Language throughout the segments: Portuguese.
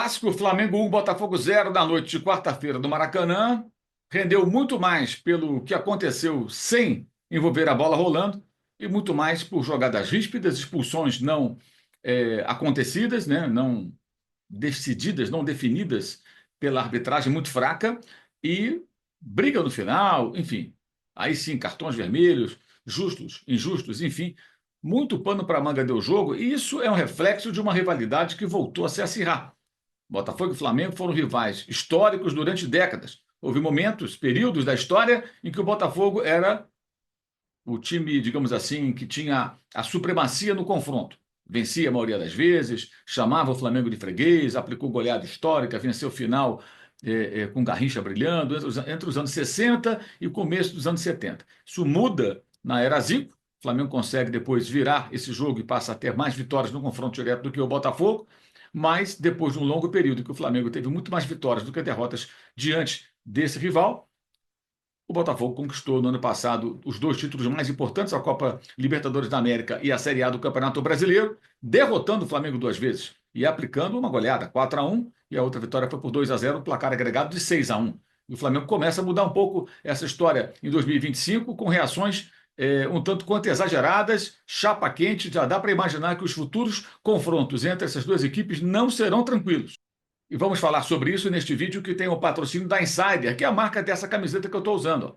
Clássico, Flamengo 1, Botafogo 0 da noite de quarta-feira do Maracanã. Rendeu muito mais pelo que aconteceu sem envolver a bola rolando e muito mais por jogadas ríspidas, expulsões não acontecidas, né? Não decididas, não definidas pela arbitragem muito fraca e briga no final, enfim. Aí sim, cartões vermelhos, justos, injustos, enfim. Muito pano para manga deu o jogo e isso é um reflexo de uma rivalidade que voltou a se acirrar. Botafogo e Flamengo foram rivais históricos durante décadas. Houve momentos, períodos da história em que o Botafogo era o time, digamos assim, que tinha a supremacia no confronto. Vencia a maioria das vezes, chamava o Flamengo de freguês, aplicou goleada histórica, venceu o final com Garrincha brilhando, entre os anos 60 e o começo dos anos 70. Isso muda na era Zico. O Flamengo consegue depois virar esse jogo e passa a ter mais vitórias no confronto direto do que o Botafogo, mas depois de um longo período em que o Flamengo teve muito mais vitórias do que derrotas diante desse rival, o Botafogo conquistou no ano passado os dois títulos mais importantes, a Copa Libertadores da América e a Série A do Campeonato Brasileiro, derrotando o Flamengo duas vezes e aplicando uma goleada, 4-1, e a outra vitória foi por 2-0, placar agregado de 6-1. E o Flamengo começa a mudar um pouco essa história em 2025, com reações um tanto quanto exageradas, chapa quente. Já dá para imaginar que os futuros confrontos entre essas duas equipes não serão tranquilos. E vamos falar sobre isso neste vídeo que tem o patrocínio da Insider, que é a marca dessa camiseta que eu estou usando. Ó.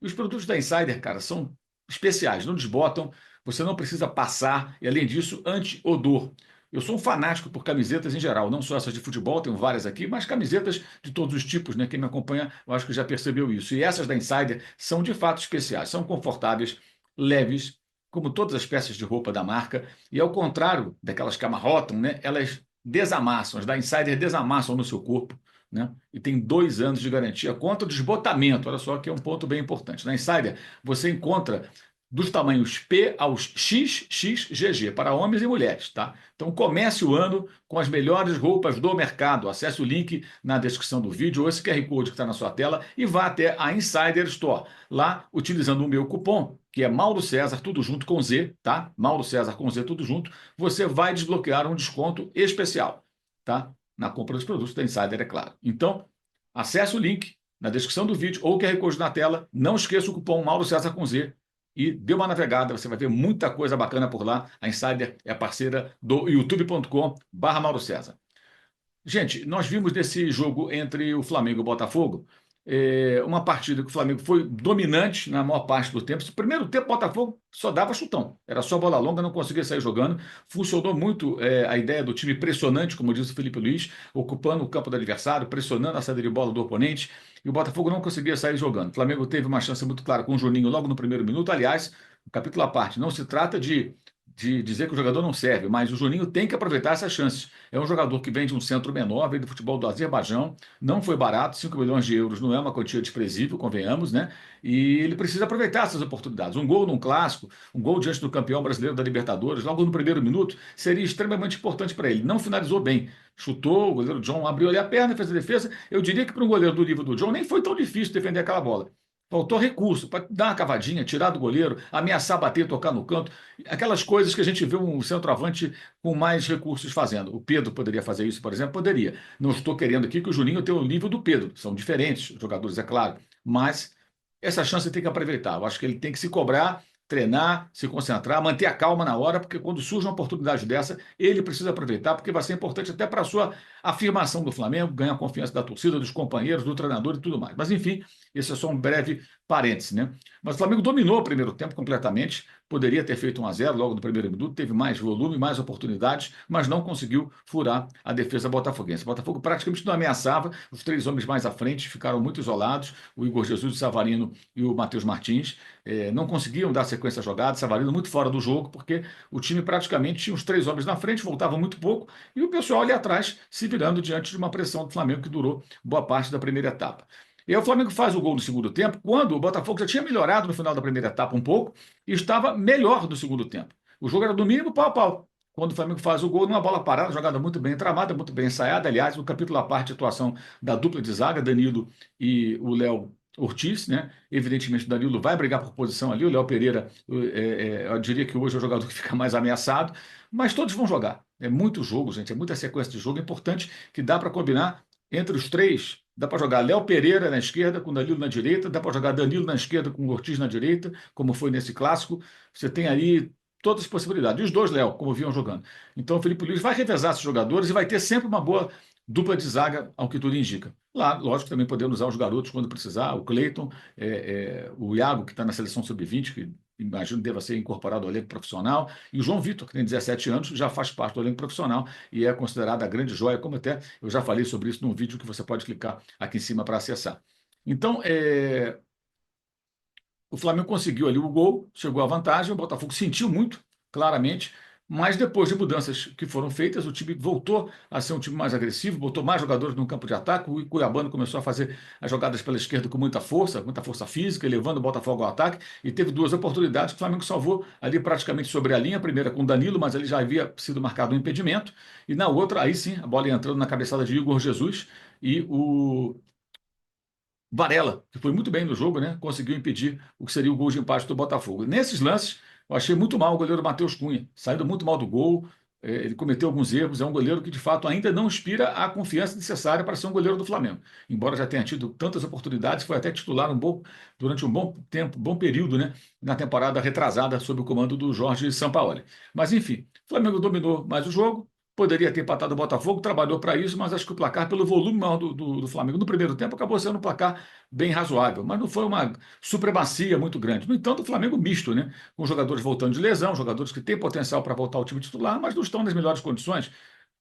E os produtos da Insider, cara, são especiais, não desbotam, você não precisa passar, e além disso, anti-odor. Eu sou um fanático por camisetas em geral, não só essas de futebol, tenho várias aqui, mas camisetas de todos os tipos, né? Quem me acompanha, eu acho que já percebeu isso. E essas da Insider são de fato especiais, são confortáveis, leves, como todas as peças de roupa da marca, e ao contrário daquelas que amarrotam, né? Elas desamassam, as da Insider desamassam no seu corpo, né? E tem 2 anos de garantia contra o desbotamento. Olha só que é um ponto bem importante. Na Insider, você encontra dos tamanhos P aos XXGG, para homens e mulheres, tá? Então comece o ano com as melhores roupas do mercado. Acesse o link na descrição do vídeo ou esse QR Code que está na sua tela e vá até a Insider Store. Lá, utilizando o meu cupom, que é Mauro César, tudo junto com Z, tá? Mauro César com Z, tudo junto, você vai desbloquear um desconto especial, tá? Na compra dos produtos da Insider, é claro. Então, acesse o link na descrição do vídeo ou o QR Code na tela. Não esqueça o cupom Mauro César com Z e dê uma navegada, você vai ver muita coisa bacana por lá. A Insider é parceira do youtube.com/Mauro César. Gente, nós vimos nesse jogo entre o Flamengo e o Botafogo uma partida que o Flamengo foi dominante na maior parte do tempo. No primeiro tempo, o Botafogo só dava chutão, era só bola longa, não conseguia sair jogando. Funcionou muito a ideia do time pressionante, como diz o Felipe Luiz, ocupando o campo do adversário, pressionando a saída de bola do oponente, e o Botafogo não conseguia sair jogando. O Flamengo teve uma chance muito clara com o Juninho logo no primeiro minuto. Aliás, o capítulo à parte, não se trata de dizer que o jogador não serve, mas o Juninho tem que aproveitar essas chances. É um jogador que vem de um centro menor, vem do futebol do Azerbaijão, não foi barato, 5 milhões de euros não é uma quantia desprezível, convenhamos, né? E ele precisa aproveitar essas oportunidades. Um gol num clássico, um gol diante do campeão brasileiro da Libertadores, logo no primeiro minuto, seria extremamente importante para ele. Não finalizou bem. Chutou, o goleiro John abriu ali a perna, fez a defesa. Eu diria que para um goleiro do nível do John nem foi tão difícil defender aquela bola. Faltou recurso para dar uma cavadinha, tirar do goleiro, ameaçar bater, tocar no canto. Aquelas coisas que a gente vê um centroavante com mais recursos fazendo. O Pedro poderia fazer isso, por exemplo? Poderia. Não estou querendo aqui que o Juninho tenha o nível do Pedro. São diferentes jogadores, é claro. Mas essa chance tem que aproveitar. Eu acho que ele tem que se cobrar, treinar, se concentrar, manter a calma na hora, porque quando surge uma oportunidade dessa, ele precisa aproveitar, porque vai ser importante até para a sua afirmação do Flamengo, ganhar a confiança da torcida, dos companheiros, do treinador e tudo mais. Mas, enfim, esse é só um breve parêntese, né? Mas o Flamengo dominou o primeiro tempo completamente, poderia ter feito 1-0 logo no primeiro minuto, teve mais volume, mais oportunidades, mas não conseguiu furar a defesa botafoguense. O Botafogo praticamente não ameaçava, os três homens mais à frente ficaram muito isolados, o Igor Jesus, o Savarino e o Matheus Martins, não conseguiam dar sequência à jogada, Savarino muito fora do jogo, porque o time praticamente tinha os três homens na frente, voltava muito pouco, e o pessoal ali atrás se virando diante de uma pressão do Flamengo que durou boa parte da primeira etapa. E aí o Flamengo faz o gol no segundo tempo, quando o Botafogo já tinha melhorado no final da primeira etapa um pouco e estava melhor no segundo tempo. O jogo era do mínimo pau a pau. Quando o Flamengo faz o gol, numa bola parada, jogada muito bem tramada, muito bem ensaiada. Aliás, no capítulo à parte, a atuação da dupla de zaga, Danilo e o Léo Ortiz, né? Evidentemente, o Danilo vai brigar por posição ali. O Léo Pereira, eu diria que hoje é o jogador que fica mais ameaçado, mas todos vão jogar. É muito jogo, gente, é muita sequência de jogo. É importante que dá para combinar entre os três. Dá para jogar Léo Pereira na esquerda, com Danilo na direita, dá para jogar Danilo na esquerda com Ortiz na direita, como foi nesse clássico. Você tem aí todas as possibilidades. E os dois Léo, como vinham jogando. Então o Felipe Luiz vai revezar esses jogadores e vai ter sempre uma boa dupla de zaga, ao que tudo indica. Lá, lógico, também podemos usar os garotos quando precisar, o Cleiton, o Iago, que está na seleção sub-20, que imagino deva ser incorporado ao elenco profissional, e o João Vitor, que tem 17 anos, já faz parte do elenco profissional e é considerado a grande joia, como até eu já falei sobre isso num vídeo que você pode clicar aqui em cima para acessar. Então, o Flamengo conseguiu ali o gol, chegou à vantagem, o Botafogo sentiu muito, claramente, mas depois de mudanças que foram feitas, o time voltou a ser um time mais agressivo, botou mais jogadores no campo de ataque, o Cuiabano começou a fazer as jogadas pela esquerda com muita força física, levando o Botafogo ao ataque, e teve duas oportunidades que o Flamengo salvou ali praticamente sobre a linha, a primeira com o Danilo, mas ele já havia sido marcado um impedimento, e na outra, aí sim, a bola ia entrando na cabeçada de Igor Jesus, e o Varela, que foi muito bem no jogo, né? Conseguiu impedir o que seria o gol de empate do Botafogo. Nesses lances, eu achei muito mal o goleiro Matheus Cunha, saindo muito mal do gol. Ele cometeu alguns erros. É um goleiro que, de fato, ainda não inspira a confiança necessária para ser um goleiro do Flamengo. Embora já tenha tido tantas oportunidades, foi até titular durante um bom tempo, bom período, né? Na temporada retrasada, sob o comando do Jorge Sampaoli. Mas, enfim, o Flamengo dominou mais o jogo. Poderia ter empatado o Botafogo, trabalhou para isso, mas acho que o placar, pelo volume maior do Flamengo no primeiro tempo, acabou sendo um placar bem razoável, mas não foi uma supremacia muito grande. No entanto, o Flamengo misto, né? Com jogadores voltando de lesão, jogadores que têm potencial para voltar ao time titular, mas não estão nas melhores condições.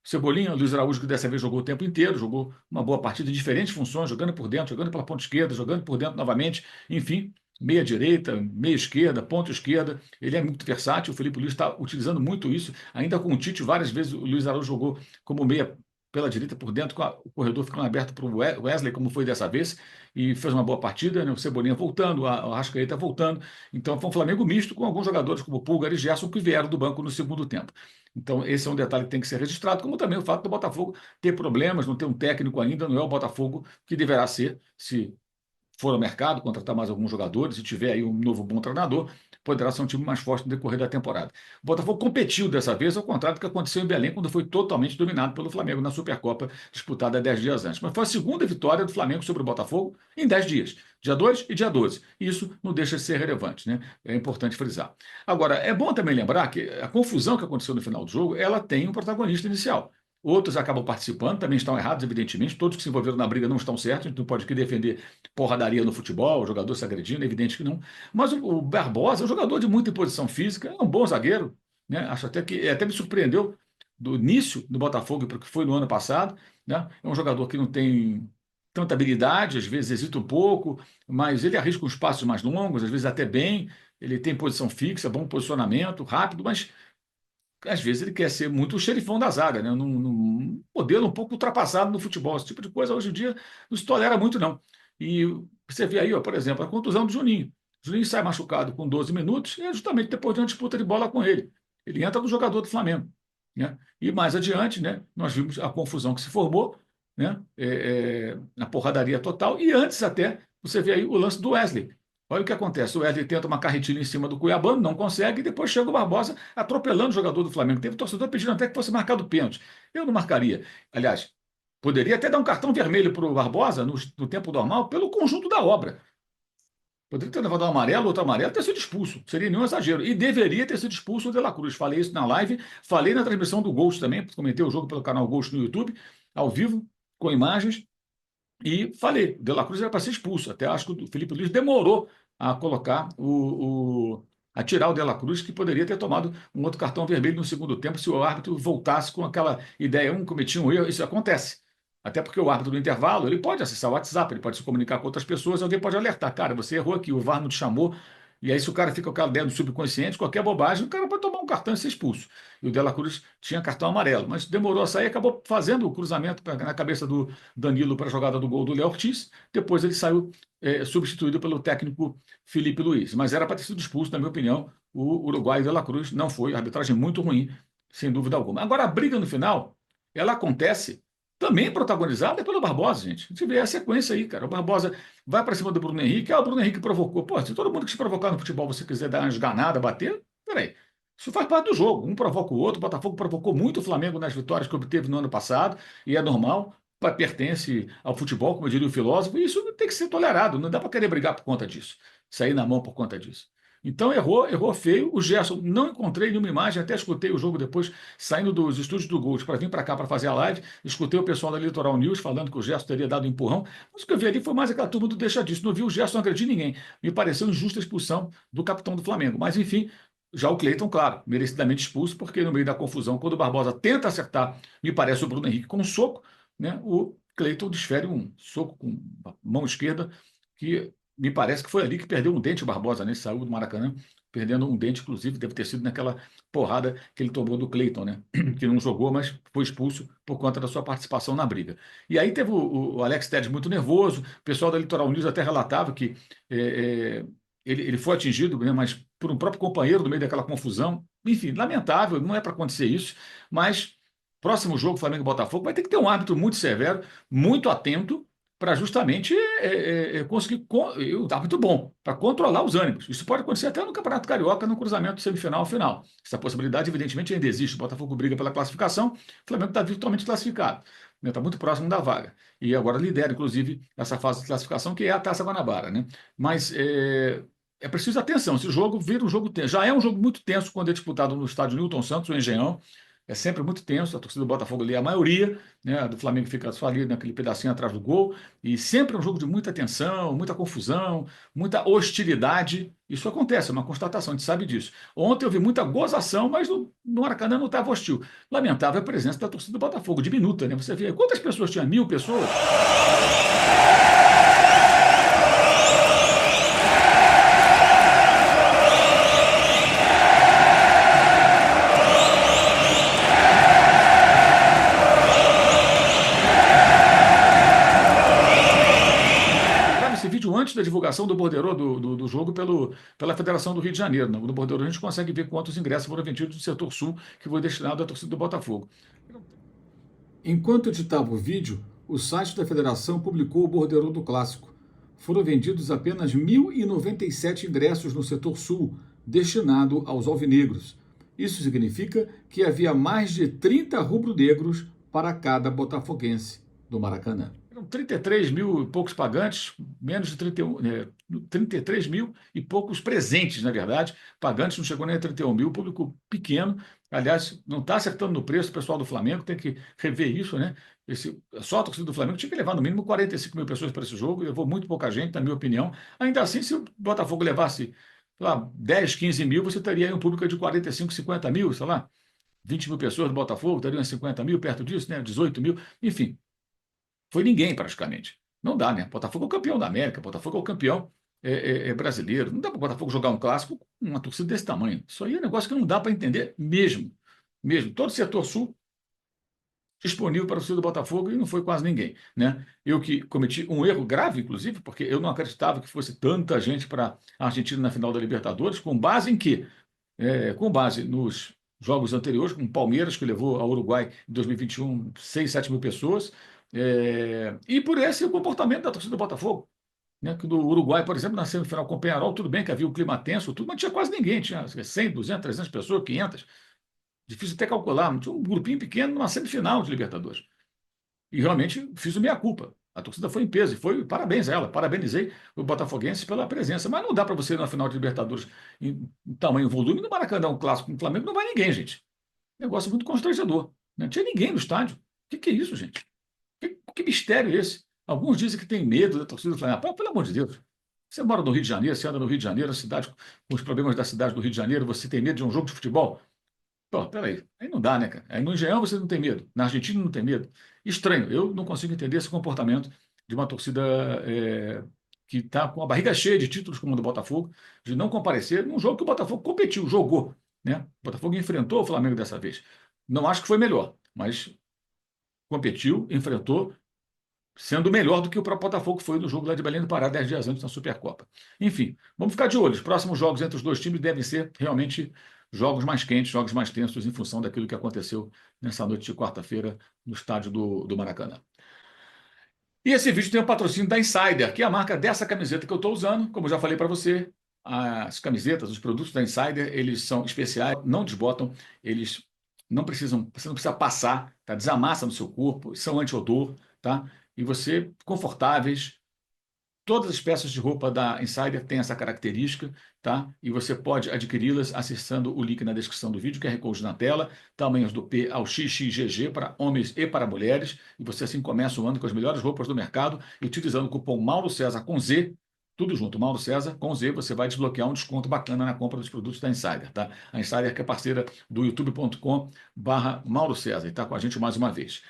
Cebolinha, Luiz Araújo, que dessa vez jogou o tempo inteiro, jogou uma boa partida em diferentes funções, jogando por dentro, jogando pela ponta esquerda, jogando por dentro novamente, enfim, meia direita, meia esquerda, ponta esquerda. Ele é muito versátil, o Felipe Luiz está utilizando muito isso, ainda com o Tite, várias vezes o Luiz Araújo jogou como meia pela direita por dentro, com o corredor ficando aberto para o Wesley, como foi dessa vez, e fez uma boa partida, né? O Cebolinha voltando, o Arrascaeta voltando. Então foi um Flamengo misto com alguns jogadores como Pulgar e Gerson que vieram do banco no segundo tempo. Então, esse é um detalhe que tem que ser registrado, como também o fato do Botafogo ter problemas, não ter um técnico ainda, não é o Botafogo que deverá ser, se for ao mercado, contratar mais alguns jogadores, se tiver aí um novo bom treinador, poderá ser um time mais forte no decorrer da temporada. O Botafogo competiu dessa vez, ao contrário do que aconteceu em Belém, quando foi totalmente dominado pelo Flamengo na Supercopa, disputada 10 dias antes. Mas foi a segunda vitória do Flamengo sobre o Botafogo em 10 dias, dia 2 e dia 12. Isso não deixa de ser relevante, né? É importante frisar. Agora, é bom também lembrar que a confusão que aconteceu no final do jogo, ela tem um protagonista inicial. Outros acabam participando, também estão errados, evidentemente. Todos que se envolveram na briga não estão certos. A gente não pode aqui defender porradaria no futebol, o jogador se agredindo, é evidente que não. Mas o Barbosa é um jogador de muita imposição física, é um bom zagueiro, né? Acho até que até me surpreendeu do início do Botafogo para o que foi no ano passado, né? É um jogador que não tem tanta habilidade, às vezes hesita um pouco, mas ele arrisca uns passos mais longos, às vezes até bem. Ele tem posição fixa, bom posicionamento, rápido, mas às vezes ele quer ser muito o xerifão da zaga, né? Num modelo um pouco ultrapassado no futebol. Esse tipo de coisa hoje em dia não se tolera muito, não. E você vê aí, ó, por exemplo, a contusão do Juninho. O Juninho sai machucado com 12 minutos e é justamente depois de uma disputa de bola com ele. Ele entra no jogador do Flamengo, né? E mais adiante, né, nós vimos a confusão que se formou, né? Na porradaria total. E antes até, você vê aí o lance do Wesley. Olha o que acontece. O Wesley tenta uma carretilha em cima do Cuiabano, não consegue, e depois chega o Barbosa atropelando o jogador do Flamengo. Teve torcedor pedindo até que fosse marcado pênalti. Eu não marcaria. Aliás, poderia até dar um cartão vermelho para o Barbosa no tempo normal pelo conjunto da obra. Poderia ter levado um amarelo, outro amarelo, ter sido expulso. Seria nenhum exagero. E deveria ter sido expulso o De La Cruz. Falei isso na live, falei na transmissão do Ghost também, comentei o jogo pelo canal Ghost no YouTube, ao vivo, com imagens. E falei, De La Cruz era para ser expulso. Até acho que o Felipe Luiz demorou a colocar a tirar o De La Cruz, que poderia ter tomado um outro cartão vermelho no segundo tempo se o árbitro voltasse com aquela ideia, cometia um erro. Isso acontece. Até porque o árbitro no intervalo, ele pode acessar o WhatsApp, ele pode se comunicar com outras pessoas, alguém pode alertar, cara, você errou aqui, o VAR não te chamou. E aí, se o cara fica com aquela ideia do subconsciente, qualquer bobagem, o cara pode tomar um cartão e ser expulso. E o De La Cruz tinha cartão amarelo, mas demorou a sair, acabou fazendo o cruzamento na cabeça do Danilo para a jogada do gol do Léo Ortiz. Depois ele saiu substituído pelo técnico Felipe Luiz. Mas era para ter sido expulso, na minha opinião, o uruguaio De La Cruz não foi. A arbitragem muito ruim, sem dúvida alguma. Agora, a briga no final, ela acontece também protagonizada pelo Barbosa, gente. A gente vê a sequência aí, cara. O Barbosa vai para cima do Bruno Henrique, o Bruno Henrique provocou. Pô, se todo mundo que se provocar no futebol você quiser dar uma esganada, bater, peraí. Isso faz parte do jogo. Um provoca o outro. O Botafogo provocou muito o Flamengo nas vitórias que obteve no ano passado, e é normal, pertence ao futebol, como diria o filósofo, e isso tem que ser tolerado. Não dá para querer brigar por conta disso, sair na mão por conta disso. Então errou feio. O Gerson, não encontrei nenhuma imagem, até escutei o jogo depois, saindo dos estúdios do Gold para vir para cá para fazer a live. Escutei o pessoal da Litoral News falando que o Gerson teria dado um empurrão, mas o que eu vi ali foi mais aquela turma do deixa disso. Não vi o Gerson agredir ninguém. Me pareceu injusta a expulsão do capitão do Flamengo. Mas enfim. Já o Cleiton, claro, merecidamente expulso, porque no meio da confusão, quando o Barbosa tenta acertar, me parece o Bruno Henrique com um soco, né, o Cleiton desfere um soco com a mão esquerda, que me parece que foi ali que perdeu um dente o Barbosa, né? Saiu do Maracanã, perdendo um dente, inclusive, deve ter sido naquela porrada que ele tomou do Cleiton, né? Que não jogou, mas foi expulso por conta da sua participação na briga. E aí teve o Alex Telles muito nervoso, o pessoal da Litoral News até relatava que ele foi atingido, né, mas por um próprio companheiro no meio daquela confusão. Enfim, lamentável, não é para acontecer isso, mas próximo jogo, Flamengo e Botafogo, vai ter que ter um árbitro muito severo, muito atento, para justamente conseguir, o árbitro bom, para controlar os ânimos. Isso pode acontecer até no Campeonato Carioca, no cruzamento semifinal final. Essa possibilidade, evidentemente, ainda existe. O Botafogo briga pela classificação, o Flamengo está virtualmente classificado, né, está muito próximo da vaga. E agora lidera, inclusive, essa fase de classificação, que é a Taça Guanabara, né? Mas é preciso atenção. Esse jogo vira um jogo tenso. Já é um jogo muito tenso quando é disputado no estádio Newton Santos, o Engenhão. É sempre muito tenso. A torcida do Botafogo ali é a maioria, né? A do Flamengo fica só ali naquele pedacinho atrás do gol. E sempre é um jogo de muita tensão, muita confusão, muita hostilidade. Isso acontece, é uma constatação, a gente sabe disso. Ontem eu vi muita gozação, mas no Maracanã não estava hostil. Lamentável a presença da torcida do Botafogo, diminuta, né? Você vê quantas pessoas tinha? 1.000 pessoas? Grava esse vídeo antes da divulgação do borderô do jogo pela Federação do Rio de Janeiro. No borderô a gente consegue ver quantos ingressos foram vendidos no setor sul, que foi destinado à torcida do Botafogo. Enquanto editava o vídeo, o site da federação publicou o borderô do clássico. Foram vendidos apenas 1.097 ingressos no setor sul, destinado aos alvinegros. Isso significa que havia mais de 30 rubro-negros para cada botafoguense do Maracanã. Eram 33 mil e poucos pagantes, menos de 33 mil e poucos presentes, na verdade. Pagantes não chegou nem a 31 mil, público pequeno. Aliás, não está acertando no preço, o pessoal do Flamengo tem que rever isso, né? Só a torcida do Flamengo tinha que levar no mínimo 45 mil pessoas para esse jogo, levou muito pouca gente, na minha opinião. Ainda assim, se o Botafogo levasse, sei lá, 10, 15 mil, você teria aí um público de 45, 50 mil, sei lá, 20 mil pessoas do Botafogo, teriam 50 mil, perto disso, né? 18 mil, enfim. Foi ninguém, praticamente. Não dá, né? Botafogo é o campeão da América, Botafogo é o campeão brasileiro. Não dá para o Botafogo jogar um clássico com uma torcida desse tamanho. Isso aí é um negócio que não dá para entender mesmo. Mesmo. Todo o setor sul disponível para o torcida do Botafogo e não foi quase ninguém, né? Eu que cometi um erro grave, inclusive, porque eu não acreditava que fosse tanta gente para a Argentina na final da Libertadores, com base em quê? Com base nos jogos anteriores, com o Palmeiras, que levou ao Uruguai em 2021 6, 7 mil pessoas, e por esse comportamento da torcida do Botafogo. Né, que do Uruguai, por exemplo, na semifinal com o Peñarol, tudo bem que havia um clima tenso, tudo, mas tinha quase ninguém, tinha 100, 200, 300 pessoas, 500, difícil até calcular, tinha um grupinho pequeno numa semifinal de Libertadores. E realmente fiz o meia-culpa. A torcida foi em peso, e foi parabéns a ela, parabenizei o Botafoguense pela presença. Mas não dá para você ir na final de Libertadores em tamanho e volume, no Maracanã, um clássico com o Flamengo, não vai ninguém, gente. Negócio muito constrangedor. Não tinha ninguém no estádio. O que é isso, gente? Que mistério é esse? Alguns dizem que tem medo da torcida do Flamengo. Pelo amor de Deus. Você mora no Rio de Janeiro, você anda no Rio de Janeiro, a cidade, com os problemas da cidade do Rio de Janeiro, você tem medo de um jogo de futebol? Pô, peraí. Aí não dá, né, cara? Aí no Engenhão você não tem medo. Na Argentina não tem medo. Estranho. Eu não consigo entender esse comportamento de uma torcida que está com a barriga cheia de títulos como o do Botafogo, de não comparecer num jogo que o Botafogo competiu, jogou, né? O Botafogo enfrentou o Flamengo dessa vez. Não acho que foi melhor, mas competiu, enfrentou, sendo melhor do que o próprio Botafogo foi no jogo lá de Belém do Pará, 10 dias antes na Supercopa. Enfim, vamos ficar de olho. Os próximos jogos entre os dois times devem ser realmente jogos mais quentes, jogos mais tensos, em função daquilo que aconteceu nessa noite de quarta-feira no estádio do Maracanã. E esse vídeo tem o patrocínio da Insider, que é a marca dessa camiseta que eu estou usando, como eu já falei para você. as camisetas, os produtos da Insider, eles são especiais, não desbotam, eles não precisam, você não precisa passar, tá? Desamassa no seu corpo, são anti-odor, tá? E você, confortáveis. Todas as peças de roupa da Insider têm essa característica, tá? E você pode adquiri-las acessando o link na descrição do vídeo, QR Code na tela, tamanhos do P ao XXGG para homens e para mulheres, e você assim começa o ano com as melhores roupas do mercado, e utilizando o cupom Mauro César com Z, tudo junto, Mauro César com Z, você vai desbloquear um desconto bacana na compra dos produtos da Insider, tá? A Insider que é parceira do youtube.com/Mauro César, e está com a gente mais uma vez.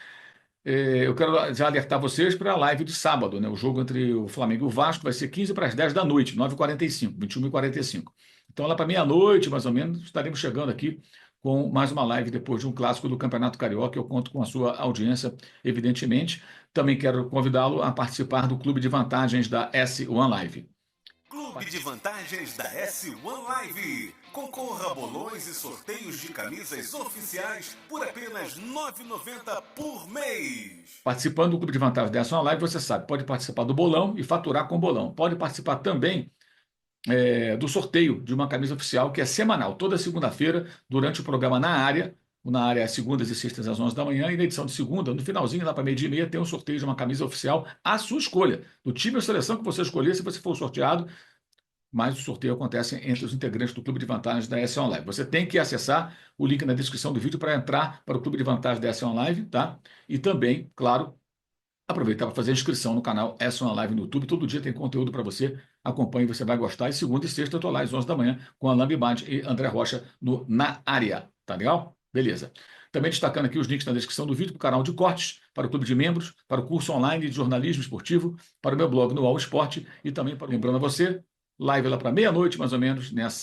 Eu quero já alertar vocês para a live de sábado, né? O jogo entre o Flamengo e o Vasco vai ser 15 para as 10 da noite, 9h45, 21h45. Então, lá para meia-noite, mais ou menos, estaremos chegando aqui com mais uma live depois de um clássico do Campeonato Carioca. Eu conto com a sua audiência, evidentemente. Também quero convidá-lo a participar do Clube de Vantagens da S1 Live. Clube de Vantagens da S1 Live. Concorra a bolões e sorteios de camisas oficiais por apenas R$ 9,90 por mês. Participando do Clube de Vantagens da S1 Live, você sabe, pode participar do bolão e faturar com bolão. Pode participar também do sorteio de uma camisa oficial, que é semanal, toda segunda-feira, durante o programa Na Área. Na Área é segundas e sextas às 11 da manhã, e na edição de segunda, no finalzinho, lá para meio-dia e meia, tem um sorteio de uma camisa oficial à sua escolha, do time ou seleção que você escolher, se você for sorteado, mas o sorteio acontece entre os integrantes do Clube de Vantagens da S1 Live. Você tem que acessar o link na descrição do vídeo para entrar para o Clube de Vantagens da S1 Live, tá? E também, claro, aproveitar para fazer a inscrição no canal S1 Live no YouTube. Todo dia tem conteúdo para você. Acompanhe, você vai gostar. E segunda e sexta eu estou lá às 11 da manhã com a Lambi Band e André Rocha no Na Área. Tá legal? Beleza. Também destacando aqui os links na descrição do vídeo para o canal de cortes, para o clube de membros, para o curso online de jornalismo esportivo, para o meu blog no All Sport e também para, lembrando a você, live lá para meia-noite, mais ou menos, nesse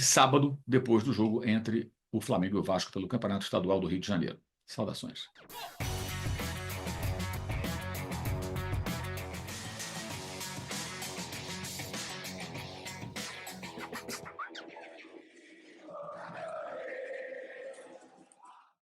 sábado, depois do jogo entre o Flamengo e o Vasco pelo Campeonato Estadual do Rio de Janeiro. Saudações.